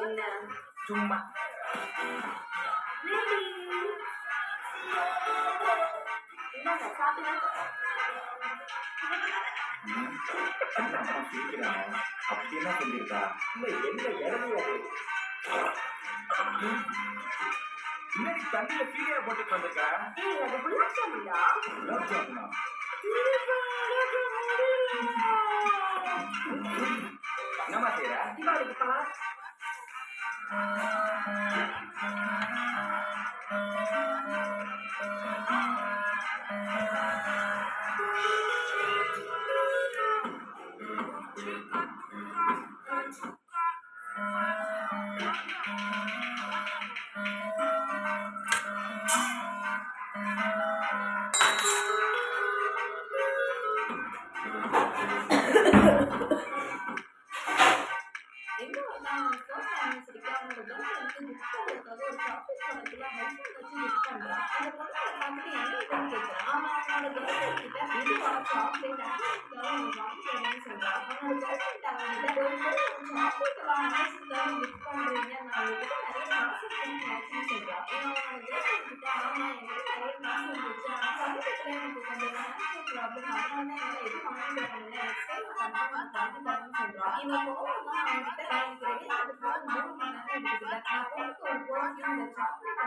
என்ன சும்மா என்னங்க சாப்பிடுங்க. சிரிக்கிறாங்க. அப்படி என்ன செஞ்சிருக்கா? என்ன இறமையா இன்னைக்கு தண்ணியில கீழே போட்டு வந்திருக்கா? ஏய், அது குலாப் ஜாமுன்டா. குலாப் ஜாமுனா? என்னம்மா செய்யற? தீபாவளிக்குப்பா. எங்க வந்தாங்க? ஃபர்ஸ்ட் ஆனிவர்சரிக்கு அவனோட பர்த்டேக்கு கிஃப்ட் பண்றதுக்காக ஒரு சாக்லேட் கவருக்குள்ள ஹைஃபோன் வச்சு கிஃப்ட் பண்றான். அந்த பொண்ணு அதை பார்த்துட்டு என்ன இதுன்னு கேட்கறான். அவன் அவனோட கேர்ள் கிட்ட இது உனக்கு சாக்லேட் ஆனிவர்சரிக்காக உனக்கு வாங்கி தரேன்னு சொல்றான். அவனோட கேர்ள் கிட்ட அவன்கிட்ட ஒரு சாக்லேட் ஆனிவர்சரிக்காக கிஃப்ட் பண்றீங்க, நான் உங்ககிட்ட நிறைய காசு இருக்குன்னு சொல்றான். இவன் அவனோட கேர்ள் கிட்ட ஆமா என்கிட்ட நிறைய காசு இருந்துச்சு, ஆனா சமீபத்துல எனக்கு கொஞ்சம் ஃபினான்ஷியல் ப்ராப்ளம், அதனால தான் என்னால எதுவும் வாங்கி தர முடியல, நெக்ஸ்ட் டைம் கன்ஃபார்ம் நான் வாங்கி தரேன்னு சொல்றான். இவன் கோவமா அவன்கிட்ட நான் எனக்கு ரெடி ஆகிறதுக்கு 3 மணி நேரம் எடுத்துக்கிட்டேன், நான் போட்டு ஒரு பர்ஃப்யூம் இந்த சாக்லேட்